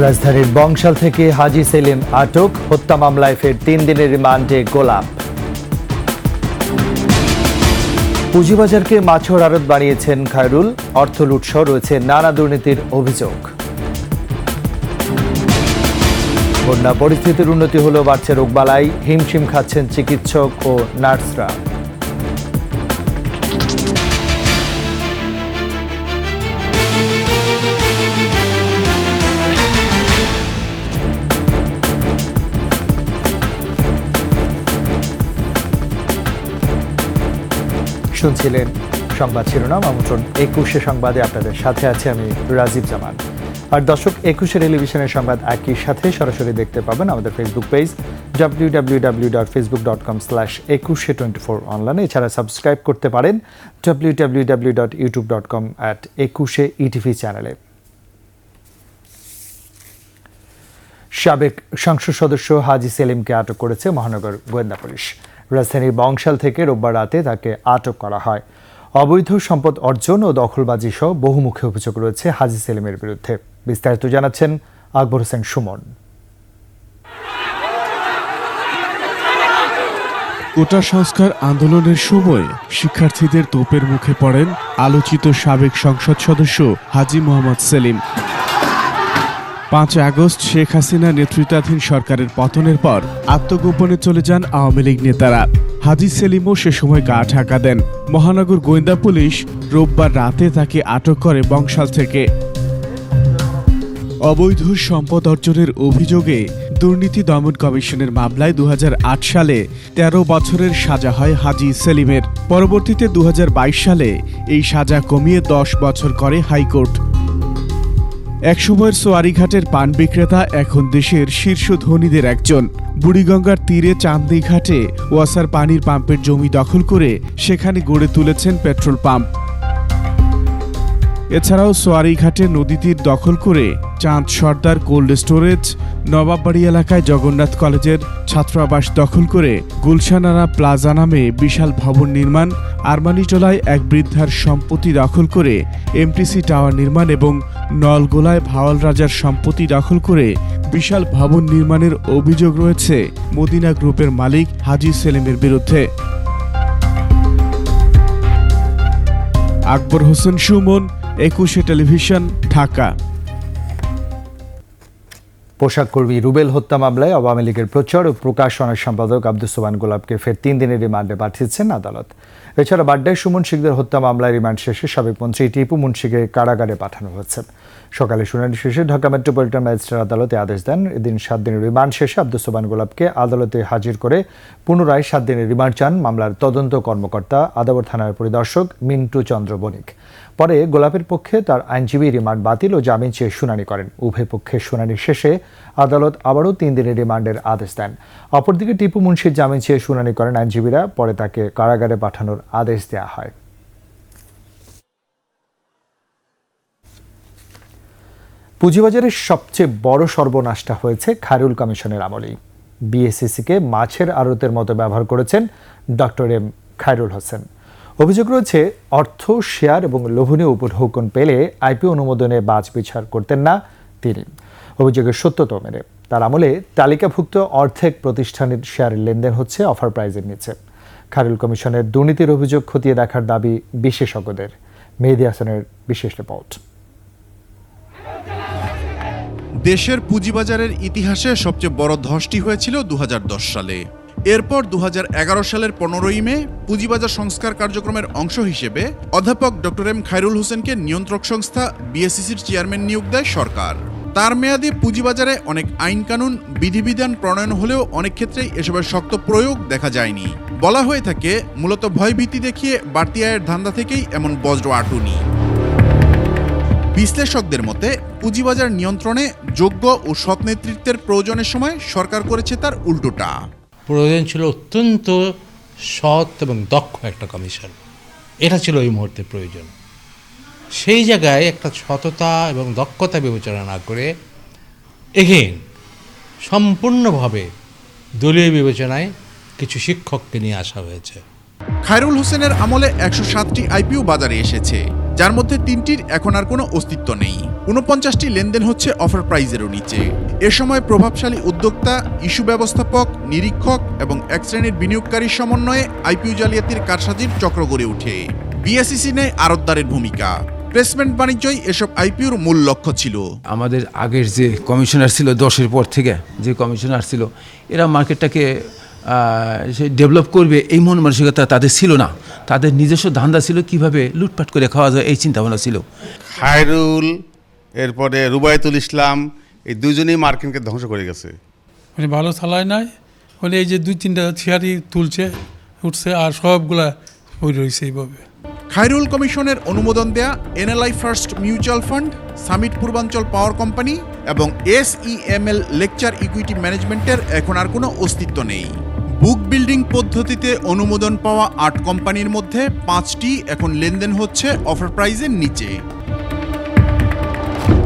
রাজধানীর বংশাল থেকে হাজী সেলিম আটক, হত্যা মামলায় ফের 3 দিনের রিমান্ডে গোলাপ। পুঁজিবাজারকে মাছের আড়ত বানিয়েছেন খায়রুল, অর্থ লুটসহ রয়েছে নানা দুর্নীতির অভিযোগ। বন্যা পরিস্থিতির উন্নতি হলেও বাড়ছে রোগবালাই, হিমশিম খাচ্ছেন চিকিৎসক ও নার্সরা। শুনছিলেন সংবাদ শিরোনাম। আমন্ত্রণ 21শে সংবাদে আপনাদের সাথে আছে আমি রাজীব জামান। আর দর্শক, 21শে টেলিভিশনের সংবাদ একই সাথে সরাসরি দেখতে পাবেন আমাদের ফেসবুক পেজ www.facebook.com/21she24 অনলাইনে। এছাড়া সাবস্ক্রাইব করতে পারেন www.youtube.com/21sheetv চ্যানেলে। সাবেক সংসদ সদস্য হাজী সেলিমকে আটক করেছে মহানগর গোয়েন্দা পুলিশ। রাজধানীর বংশাল থেকে রোববার রাতে তাকে আটক করা হয়। অবৈধ সম্পদ অর্জন ও দখলবাজি সহ বহুমুখী অভিযোগ রয়েছে হাজী সেলিমের বিরুদ্ধে। বিস্তারিত জানাচ্ছেন আকবর হোসেন সুমন। কোটা সংস্কার আন্দোলনের সময় শিক্ষার্থীদের তোপের মুখে পড়েন আলোচিত সাবেক সংসদ সদস্য হাজী মোহাম্মদ সেলিম। 5 আগস্ট শেখ হাসিনা নেতৃত্বাধীন সরকারের পতনের পর আত্মগোপনে চলে যান আওয়ামী লীগ নেতারা। হাজী সেলিমও সে সময় গা ঢাকা দেন। মহানগর গোয়েন্দা পুলিশ রোববার রাতে তাকে আটক করে বংশাল থেকে। অবৈধ সম্পদ অর্জনের অভিযোগে দুর্নীতি দমন কমিশনের মামলায় 2008 সালে 13 বছরের সাজা হয় হাজী সেলিমের। পরবর্তীতে 2022 সালে এই সাজা কমিয়ে 10 বছর করে হাইকোর্ট। একসময়ের সোয়ারিঘাটের পান বিক্রেতা এখন দেশের শীর্ষ ধনীদের একজন। বুড়িগঙ্গার তীরে চান্দি ঘাটে ওয়াসার পানির পাম্পের জমি দখল করে সেখানে গড়ে তুলেছেন পেট্রোল পাম্প। এছাড়াও সোয়ারিঘাটে নদী তীর দখল করে চাঁদ সর্দার কোল্ড স্টোরেজ, নবাববাড়ি এলাকায় জগন্নাথ কলেজের ছাত্রাবাস দখল করে গুলশানারা প্লাজা নামে বিশাল ভবন নির্মাণ, আরমানিটোলায় এক বৃদ্ধার সম্পত্তি দখল করে এমটিসি টাওয়ার নির্মাণ এবং নলগোলায় ভাওয়াল রাজার সম্পত্তি দখল করে বিশাল ভবন নির্মাণের অভিযোগ রয়েছে মদিনা গ্রুপের মালিক হাজী সেলিমের বিরুদ্ধে। আকবর হোসেন সুমন, 21শে টেলিভিশন, ঢাকা। পোশাক কর্মী রুবেল হত্যা মামলায় আওয়ামী লীগের প্রচার ও প্রকাশনার সম্পাদক আব্দুস সোবহান গোলাপকে ফের 3 দিনের রিমান্ডে পাঠিয়েছেন আদালত। এছাড়া বাড্ডায় সুমন শিকদার হত্যা মামলায় রিমান্ড শেষে সাবেক মন্ত্রী টিপু মুন্সিকে কারাগারে পাঠানো হয়েছে। সকালে শুনানি শেষে ঢাকা মেট্রোপলিটন ম্যাজিস্ট্রেট আদালতে আদেশ দেন। এদিন 7 দিনের রিমান্ড শেষে আব্দুস সোবহান গোলাপকে আদালতে হাজির করে পুনরায় 7 দিনের রিমান্ড চান মামলার তদন্ত কর্মকর্তা আদাবর থানার পরিদর্শক মিন্টু চন্দ্র বণিক। পরে গোলাপের পক্ষে তার আইনজীবী রিমান্ড বাতিল ও জামিন চেয়ে শুনানি করেন। উভয় পক্ষের শুনানি শেষে আদালত আবারও 3 দিনের রিমান্ডের আদেশ দেন। অপরদিকে টিপু মুন্সির জামিন চেয়ে শুনানি করেন আইনজীবীরা। পরে তাকে কারাগারে পাঠানোর আদেশ দেওয়া হয়। পুঁজিবাজারের সবচেয়ে বড় সর্বনাশটা হয়েছে খায়রুল কমিশনের আমলেই। বিএসইসিকে মাছের আড়তের মতো ব্যবহার করেছেন ডক্টর এম খায়রুল হোসেন। অভিযোগ রয়েছে অর্থ, শেয়ার এবং লোভনীয় উপঢৌকন পেলে আইপিও অনুমোদনে বাছবিচার করতেন না তিনি। অভিযোগের সত্যতা মেনে তার আমলে তালিকাভুক্ত অর্ধেক প্রতিষ্ঠানের শেয়ারের লেনদেন হচ্ছে অফার প্রাইজের নিচে। খায়রুল কমিশনের দুর্নীতির অভিযোগ খতিয়ে দেখার দাবি বিশেষজ্ঞদের। মেহেদী হাসানের বিশেষ রিপোর্ট। দেশের পুঁজিবাজারের ইতিহাসে সবচেয়ে বড় ধসটি হয়েছিল 2010 সালে। এরপর 2011 সালের 15ই মে পুঁজিবাজার সংস্কার কার্যক্রমের অংশ হিসেবে অধ্যাপক ডক্টর এম খায়রুল হোসেনকে নিয়ন্ত্রক সংস্থা বিএসইসির চেয়ারম্যান নিয়োগ দেয় সরকার। তার মেয়াদে পুঁজিবাজারে অনেক আইন কানুন বিধিবিধান প্রণয়ন হলেও অনেক ক্ষেত্রেই এসবের শক্ত প্রয়োগ দেখা যায়নি। বলা হয়ে থাকে মূলত ভয়ভীতি দেখিয়ে বাড়তি আয়ের ধান্দা থেকেই এমন বজ্র আটুনি। বিশ্লেষকদের মতে পুঁজিবাজার নিয়ন্ত্রণে যোগ্য ও সৎ নেতৃত্বের প্রয়োজনের সময় সরকার করেছে তার উল্টোটা। প্রয়োজন ছিল অত্যন্ত সৎ এবং দক্ষ একটা কমিশন, এটা ছিল এই মুহূর্তে প্রয়োজন। সেই জায়গায় একটা সততা এবং দক্ষতা বিবেচনা না করে এগেইন সম্পূর্ণভাবে দলীয় বিবেচনায় কিছু শিক্ষককে নিয়ে আসা হয়েছে। খায়রুল হোসেনের আমলে 107টি আইপিও বাজারে এসেছে। যার মধ্যে 3টির এখন আর কোনো অস্তিত্ব নেই। 49টি লেনদেন হচ্ছে অফার প্রাইজেরও নিচে। এ সময় প্রভাবশালী উদ্যোক্তা, ইস্যু ব্যবস্থাপক, নিরীক্ষক এবং এক শ্রেণীর বিনিয়োগকারীর সমন্বয়ে আইপিও জালিয়াতির কারসাজির চক্র গড়ে ওঠে। বিএসইসি নেয় আড়তদারের ভূমিকা। প্লেসমেন্ট বাণিজ্যই এসব আইপিওর মূল লক্ষ্য ছিল। আমাদের আগের যে কমিশনার ছিল 10-এর পর থেকে যে কমিশনার ছিল, এরা মার্কেটটাকে ডেভেলপ করবে এই মন মানসিকতা তাদের ছিল না। তাদের নিজস্ব ধান্দা ছিল কিভাবে লুটপাট করে খাওয়া যায়, এই চিন্তাভাবনা ছিল। খায়রুল, এরপরে রুবায়তুল ইসলাম, এই দুজনেই মার্কেটকে ধ্বংস করে গেছে। মানে ভালো চালায় নাই, মানে এই যে 2-3টা শেয়ারই উঠছে আর সবগুলা রয়েছে এইভাবে। খায়রুল কমিশনের অনুমোদন দেয়া NLI first mutual fund, summit পূর্বাঞ্চল পাওয়ার কোম্পানি এবং SEML লেকচার ইকুইটি ম্যানেজমেন্টের এখন আর কোনো অস্তিত্ব নেই। বুক বিল্ডিং পদ্ধতিতে অনুমোদন পাওয়া 8 কোম্পানির মধ্যে 5টি এখন লেনদেন হচ্ছে অফার প্রাইজের নিচে।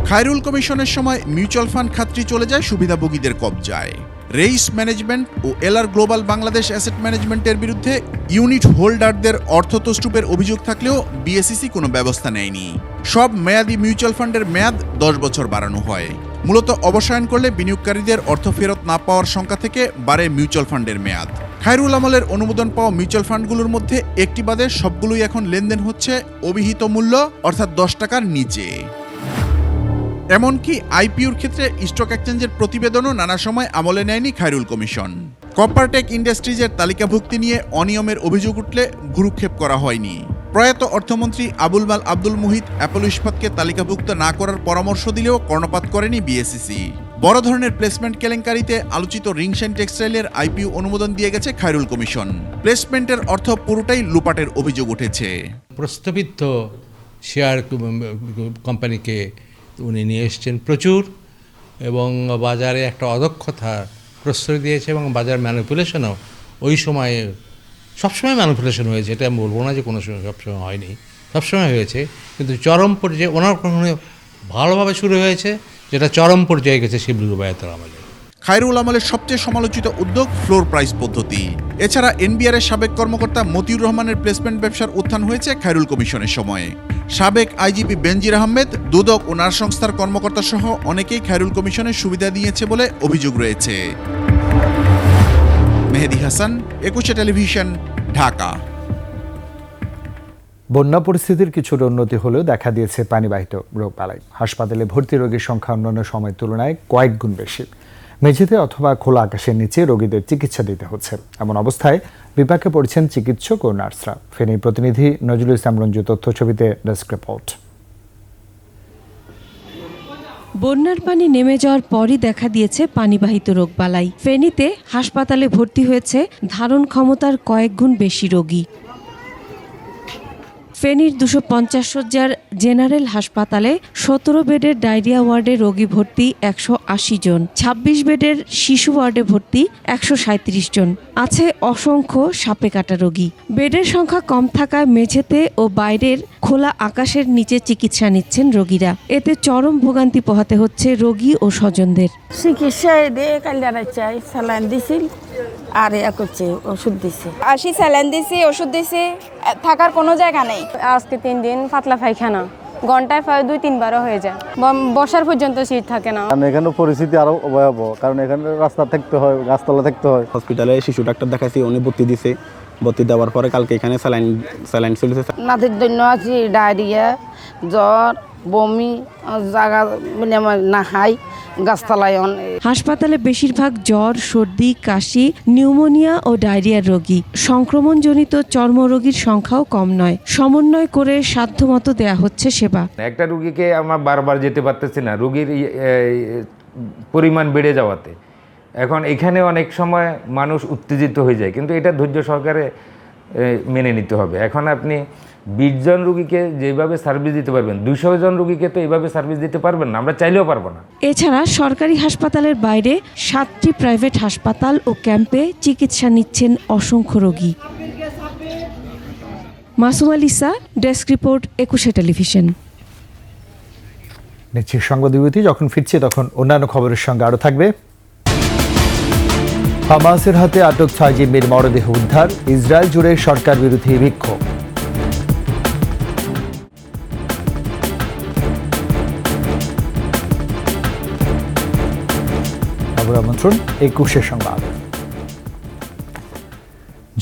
খায়রুল কমিশনের সময় মিউচুয়াল ফান্ড খাতটি চলে যায় সুবিধাভোগীদের কবজায়। রেইস ম্যানেজমেন্ট ও এলআর গ্লোবাল বাংলাদেশ অ্যাসেট ম্যানেজমেন্টের বিরুদ্ধে ইউনিট হোল্ডারদের অর্থতস্তুপের অভিযোগ থাকলেও বিএসইসি কোনো ব্যবস্থা নেয়নি। সব মেয়াদি মিউচুয়াল ফান্ডের মেয়াদ 10 বছর বাড়ানো হয়। মূলত অবসায়ন করলে বিনিয়োগকারীদের অর্থ ফেরত না পাওয়ার শঙ্কা থেকে বাড়ে মিউচুয়াল ফান্ডের মেয়াদ। খায়রুল আমলের অনুমোদন পাওয়া মিউচুয়াল ফান্ডগুলোর মধ্যে একটি বাদে সবগুলোই এখন লেনদেন হচ্ছে অভিহিত মূল্য অর্থাৎ 10 টাকার নিচে। এমনকি আইপিওর ক্ষেত্রে স্টক এক্সচেঞ্জের প্রতিবেদনও নানা সময় আমলে নেয়নি খায়রুল কমিশন। কপারটেক ইন্ডাস্ট্রিজের তালিকাভুক্তি নিয়ে অনিয়মের অভিযোগ উঠলে ভ্রুক্ষেপ করা হয়নি। প্রয়াত অর্থমন্ত্রী আবুল মাল আব্দুল মুহিত অ্যাপোলো ইস্পাতকে তালিকাভুক্ত না করার পরামর্শ দিলেও কর্ণপাত করেনি বিএসইসি। বড় ধরনের প্লেসমেন্ট কেলেঙ্কারিতে আলোচিত রিংশাইন টেক্সটাইলের আইপিও অনুমোদন দিয়ে গেছে খায়রুল কমিশন। প্লেসমেন্টের অর্থ পুরোটাই লুপাটের অভিযোগ উঠেছে। প্রস্তাবিত শেয়ার কোম্পানিকে উনি নিয়ে এসছেন প্রচুর, এবং বাজারে একটা অদক্ষতার প্রশ্রয় দিয়েছে এবং বাজার ম্যানিপুলেশনও ওই সময়ে সবসময় ম্যানিপুলেশন হয়েছে, এটা আমি বলবো না যে কোনো সময় সবসময় হয়নি, সবসময় হয়েছে, কিন্তু চরম পর্যায়ে ওনার ভালোভাবে শুরু হয়েছে, যেটা চরম পর্যায়ে গেছে শিবলি রুবায়াতের আমলে। খায়রুল আমলের সবচেয়ে সমালোচিত উদ্যোগ ফ্লোর প্রাইস পদ্ধতি। এছাড়া এনবিআর এর সাবেক কর্মকর্তা মতিউর রহমানের প্লেসমেন্ট ব্যবসার উত্থান হয়েছে খায়রুল কমিশনের সময়ে। সাবেক আইজিপি বেনজির আহমেদ, দুদক ও নার সংস্থার কর্মকর্তা সহ অনেকেই খায়রুল কমিশনের সুবিধা নিয়েছে বলে অভিযোগ রয়েছে। মেহেদি হাসান, একুশে টেলিভিশন, ঢাকা। বন্যা পরিস্থিতির কিছুটা উন্নতি হলেও দেখা দিয়েছে পানিবাহিত রোগবালাই। হাসপাতালে ভর্তি রোগীর সংখ্যা অন্যান্য সময়ের তুলনায় কয়েক গুণ বেশি। মেঝেতে অথবা খোলা আকাশের নিচে রোগীদের চিকিৎসা দিতে হচ্ছে। এমন অবস্থায় বিপাকে পড়ছেন চিকিৎসক ও নার্সরা। ফেনীর প্রতিনিধি নজরুল ইসলাম রঞ্জু, তথ্যছবিতে ডেস্ক রিপোর্ট। বন্যার পানি নেমে যাওয়ার পরই দেখা দিয়েছে পানিবাহিত রোগবালাই। ফেনীতে হাসপাতালে ভর্তি হয়েছে ধারণ ক্ষমতার কয়েক গুণ বেশি রোগী। ফেনীর 250 শয্যার জেনারেল হাসপাতালে 17 বেডের ডায়রিয়া ওয়ার্ডে রোগী ভর্তি 180 জন, 26 বেডের শিশু ওয়ার্ডে ভর্তি 137 জন। আছে অসংখ্য সাপে কাটা রোগী। বেডের সংখ্যা কম থাকায় মেঝেতে ও বাইরের খোলা আকাশের নিচে চিকিৎসা নিচ্ছেন রোগীরা। এতে চরম ভোগান্তি পোহাতে হচ্ছে রোগী ও স্বজনদের। চিকিৎসা দিয়ে কাল্যাণ চাই, স্যালাইন দিছিল আর করছে, ওষুধ দিছে, 80 স্যালাইন দিছি, ওষুধ দিছি, থাকার কোনো জায়গা নেই। আজকে 3 দিন পাতলা পায়খানা, ঘন্টায় 2-3 বারও হয়ে যায়, বসার পর্যন্ত সিট থাকে না। এখানে পরিস্থিতি আরো ভয়াবহ, কারণ এখানে রাস্তা থাকতে হয়, গাছতলা থাকতে হয়। হসপিটালে শিশু ডাক্তার দেখাইছি, উনি ভর্তি দিছে। ভর্তি দেওয়ার পরে কালকে এখানে স্যালাইন চলেছে। নাতির জন্য আছি ডায়রিয়া, জ্বর, বমি, জায়গা না খাই, গাছতলায়। হাসপাতালে বেশিরভাগ জ্বর, সর্দি, কাশি, নিউমোনিয়া ও ডায়রিয়ার রোগী। সংক্রমণজনিত চর্মরোগীর সংখ্যাও কম নয়। সমন্বয় করে সাধ্যমতো দেয়া হচ্ছে সেবা। একটা রোগীকে আমরা বারবার যেতে পারতেছি না, রোগীর পরিমাণ বেড়ে যাওয়াতে। এখন এখানে অনেক সময় মানুষ উত্তেজিত হয়ে যায়, কিন্তু এটা ধৈর্য সহকারে মেনে নিতে হবে। এখন আপনি 20 জন রোগীকে যেভাবে সার্ভিস দিতে পারবেন, 200 জন রোগীকে তো এইভাবে সার্ভিস দিতে পারবেন না, আমরা চাইলেও পারবো না। এছাড়া সরকারি হাসপাতালের বাইরে 7টি প্রাইভেট হাসপাতাল ও ক্যাম্পে চিকিৎসা নিচ্ছেন অসংখ্য রোগী। মাসুম আলিসা, ডেস্ক রিপোর্ট, একুশে টেলিভিশন। নিচ্ছি সংবাদ বিরতি। যখন ফিরছি তখন অন্যান্য খবরের সঙ্গে আরও থাকবে। হামাসের হাতে আটক 6 জিম্মির মরদেহ উদ্ধার। ইসরায়েল জুড়ে সরকার বিরোধী বিক্ষোভ। শুভ আমন্ত্রণ 21 সংবাদ।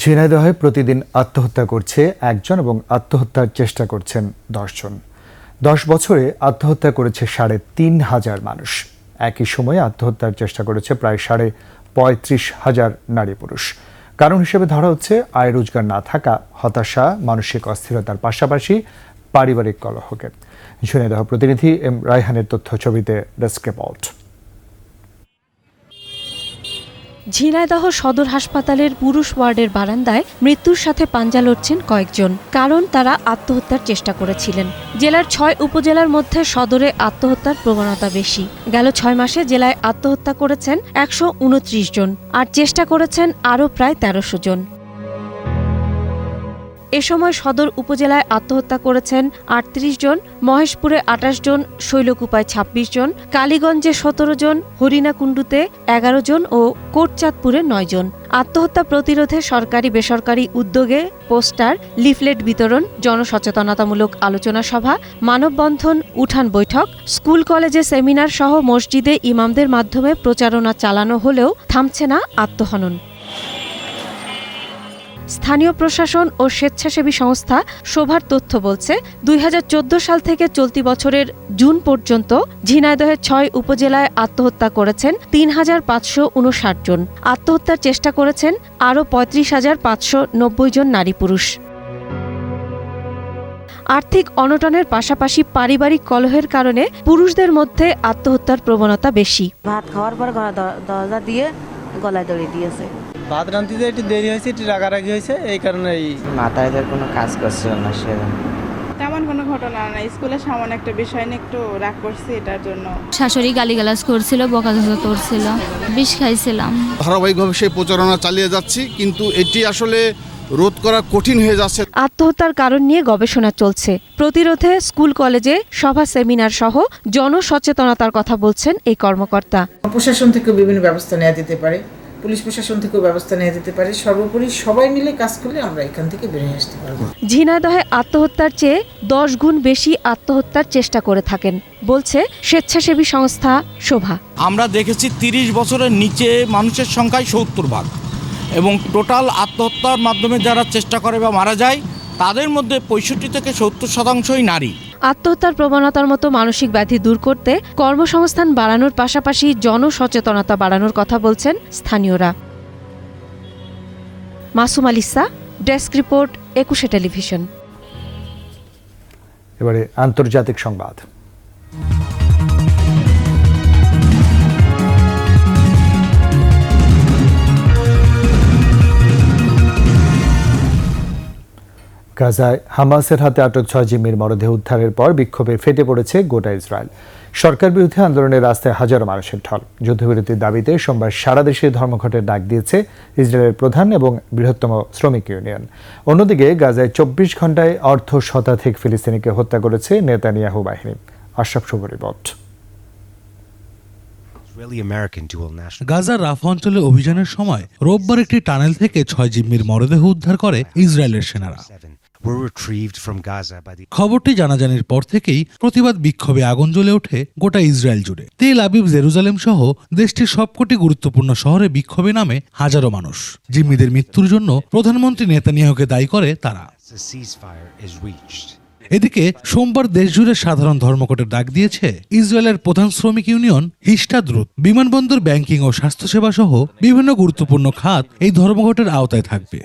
ঝিনাইদহে প্রতিদিন আত্মহত্যা করছে একজন এবং আত্মহত্যার চেষ্টা করছেন 10 জন। 10 বছরে আত্মহত্যা করেছে 3,500 মানুষ। একই সময়ে আত্মহত্যার চেষ্টা করেছে প্রায় 35,500 নারী পুরুষ। কারণ হিসেবে ধরা হচ্ছে আয় রোজগার না থাকা, হতাশা, মানসিক অস্থিরতার পাশাপাশি পারিবারিক কলহকে। ঝিনাইদহ প্রতিনিধি এম রায়হানের তথ্য ছবিতে ডেস্ক রিপোর্ট। ঝিনাইদহ সদর হাসপাতালের পুরুষ ওয়ার্ডের বারান্দায় মৃত্যুর সাথে পাঞ্জা লড়ছেন কয়েকজন, কারণ তারা আত্মহত্যার চেষ্টা করেছিলেন। জেলার 6 উপজেলার মধ্যে সদরে আত্মহত্যার প্রবণতা বেশি। গেল 6 মাসে জেলায় আত্মহত্যা করেছেন 129 জন, আর চেষ্টা করেছেন আরও প্রায় 1300 জন। এ সময় সদর উপজেলায় আত্মহত্যা করেছেন 38 জন, মহেশপুরে 28 জন, শৈলকুপায় 26 জন, কালীগঞ্জে 17 জন, হরিণাকুণ্ডুতে 11 জন ও কোটচাঁদপুরে 9 জন। আত্মহত্যা প্রতিরোধে সরকারি বেসরকারি উদ্যোগে পোস্টার, লিফলেট বিতরণ, জনসচেতনতামূলক আলোচনা সভা, মানববন্ধন, উঠান বৈঠক, স্কুল কলেজে সেমিনার সহ মসজিদে ইমামদের মাধ্যমে প্রচারণা চালানো হলেও থামছে না আত্মহনন। স্থানীয় প্রশাসন ও স্বেচ্ছাসেবী সংস্থা শোভার তথ্য বলছে 2014 সাল থেকে চলতি বছরের জুন পর্যন্ত ঝিনাইদহের 6 উপজেলায় আত্মহত্যা করেছেন 3,559 জন। আত্মহত্যার চেষ্টা করেছেন আরও 35,590 জন নারী পুরুষ। আর্থিক অনটনের পাশাপাশি পারিবারিক কলহের কারণে পুরুষদের মধ্যে আত্মহত্যার প্রবণতা বেশি। ভাত খাওয়ার পর দরজা দিয়ে গলায় দড়ি দিয়েছে। ভাত রান্তিতে একটু দেরি হয়েছে, একটু রাগারাগি হয়েছে, এই কারণে মাথায় কোনো কাজ করছিল না। সে তেমন কোনো ঘটনা না, স্কুলে সামান্য একটা বিষয় নিয়ে একটু রাগ করছি, এটার জন্য। শাশুড়ি গালিগালাজ করছিল, বকাঝকা করছিল, বিষ খাইছিলাম। ধারাবাহিকভাবে সেই প্রচারণা চালিয়ে যাচ্ছি, কিন্তু এটি আসলে রোধ করা কঠিন হয়ে যাচ্ছে। আত্মহত্যার কারণ নিয়ে গবেষণা চলছে। প্রতিরোধে স্কুল কলেজে সভা, সেমিনার সহ জনসচেতনতার কথা বলছেন এই কর্মকর্তা। প্রশাসন থেকে বিভিন্ন ব্যবস্থা নেওয়া যেতে পারে, পুলিশ প্রশাসন থেকেও ব্যবস্থা নেওয়া যেতে পারে। সর্বোপরি সবাই মিলে কাজ করলে আমরা এখান থেকে বেরিয়ে আসতে পারবো। ঝিনাইদহে আত্মহত্যার চেয়ে 10 গুণ বেশি আত্মহত্যার চেষ্টা করে থাকেন বলছে স্বেচ্ছাসেবী সংস্থা শোভা। আমরা দেখেছি 30 বছরের নিচে মানুষের সংখ্যায় 70% এবং টোটাল আত্মহত্যার মাধ্যমে যারা চেষ্টা করে বা মারা যায় তাদের মধ্যে 65 থেকে 70% নারী। আত্মহত্যার প্রবণতার মতো মানসিক ব্যাধি দূর করতে কর্মসংস্থান বাড়ানোর পাশাপাশি জনসচেতনতা বাড়ানোর কথা বলছেন স্থানীয়রা। Masum আলিসা, desk report, 21 television. এবারে আন্তর্জাতিক সংবাদ। গাজায় হামাসের হাতে আটক 6 জিম্মির মরদেহ উদ্ধারের পর বিক্ষোভে ফেটে পড়েছে গোটা ইসরায়েল। সরকার বিরুদ্ধে আন্দোলনের রাস্তায় হাজারো মানুষের ঢল। যুদ্ধবিরতির দাবিতে সোমবার সারা দেশে ধর্মঘটের ডাক দিয়েছে ইসরায়েলের প্রধান এবং বৃহত্তম শ্রমিক ইউনিয়ন। অন্যদিকে গাজায় 24 ঘন্টায় অর্ধ শতাধিক ফিলিস্তিনিকে হত্যা করেছে নেতানিয়াহু বাহিনী। আশরাফ শুভ রিপোর্ট। গাজার রাফা অঞ্চলে অভিযানের সময় রোববার একটি টানেল থেকে 6 জিম্মির মরদেহ উদ্ধার করে ইসরায়েলের সেনারা। খবরটি জানাজানির পর থেকেই প্রতিবাদ বিক্ষোভে আগুন জ্বলে ওঠে গোটা ইসরায়েল জুড়ে। তেল আবিব, জেরুজালেম সহ দেশটির সবকটি গুরুত্বপূর্ণ শহরে বিক্ষোভে নামে হাজারো মানুষ। জিম্মিদের মৃত্যুর জন্য প্রধানমন্ত্রী নেতানিয়াহুকে দায়ী করে তারা। এদিকে সোমবার দেশজুড়ে সাধারণ ধর্মঘটের ডাক দিয়েছে ইসরায়েলের প্রধান শ্রমিক ইউনিয়ন হিস্টাদ্রুত। বিমানবন্দর, ব্যাংকিং ও স্বাস্থ্যসেবা সহ বিভিন্ন গুরুত্বপূর্ণ খাত এই ধর্মঘটের আওতায় থাকবে।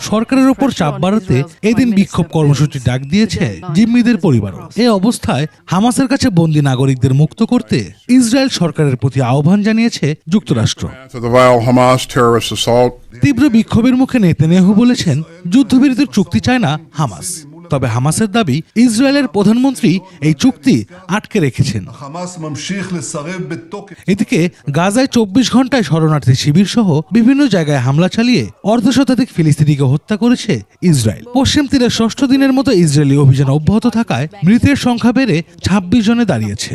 সরকারের উপর চাপ বাড়াতে এদিন বিক্ষোভ কর্মসূচির ডাক দিয়েছে জিম্মিদের পরিবারও। এ অবস্থায় হামাসের কাছে বন্দী নাগরিকদের মুক্ত করতে ইসরায়েল সরকারের প্রতি আহ্বান জানিয়েছে যুক্তরাষ্ট্র। তীব্র বিক্ষোভের মুখে নেতানিয়াহু বলেছেন, যুদ্ধবিরতির চুক্তি চায় না হামাস। তবে হামাসের দাবি, ইসরায়েলের প্রধানমন্ত্রী এই চুক্তি আটকে রেখেছেন। এদিকে গাজায় 24 ঘন্টায় শরণার্থী শিবির সহ বিভিন্ন জায়গায় হামলা চালিয়ে অর্ধশতাধিক ফিলিস্তিনিকে হত্যা করেছে ইসরায়েল। পশ্চিম তীরের 6ষ্ঠ দিনের মতো ইসরায়েলি অভিযান অব্যাহত থাকায় মৃতের সংখ্যা বেড়ে 26 জনে দাঁড়িয়েছে।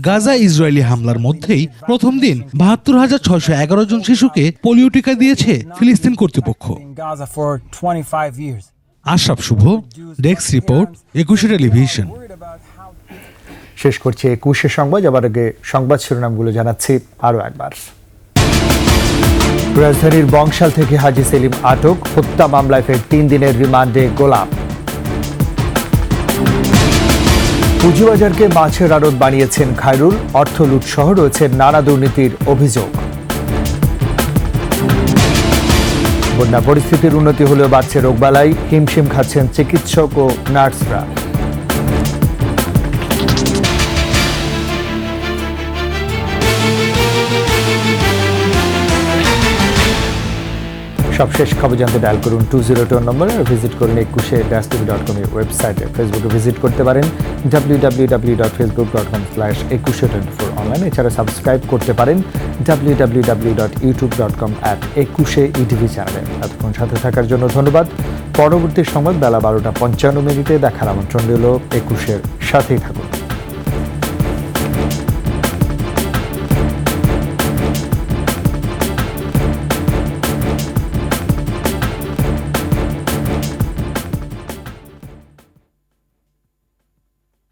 গাজা ইসরায়েলি হামলার মধ্যেই প্রথম দিন 72,611 জন শিশুকে পোলিও টিকা দিয়েছে ফিলিস্তিন কর্তৃপক্ষ। আশরাফ শুভ, ডেস্ক রিপোর্ট, 21 টেলিভিশন। শেষ করছি 21 সংবাদ। যাবার আগে সংবাদ শিরোনামগুলো জানাচ্ছি আরও একবার। রাজধানীর বংশাল থেকে হাজী সেলিম আটক, হত্যা মামলায় ফের 3 দিনের রিমান্ডে গোলাপ। পুঁজিবাজারকে মাছের আড়ত বানিয়েছেন খায়রুল, অর্থ লুট সহ রয়েছে নানা দুর্নীতির অভিযোগ। বন্যা পরিস্থিতির উন্নতি হলেও বাড়ছে রোগবালাই, হিমশিম খাচ্ছেন চিকিৎসক ও নার্সরা। সবশেষ খবর জানতে ডায়াল করুন 202 নম্বরে আর ভিজিট করুন 21.com এর ওয়েবসাইটে। ফেসবুকে ভিজিট করতে পারেন www.facebook.com/2124 অনলাইন। এছাড়া সাবস্ক্রাইব করতে পারেন www.youtube.com/21ETV চ্যানেলে। এতক্ষণ সাথে থাকার জন্য ধন্যবাদ। পরবর্তী সংবাদ বেলা 12টা 55 মিনিটে দেখার আমন্ত্রণ রইল। 21-এর সাথেই থাকুন।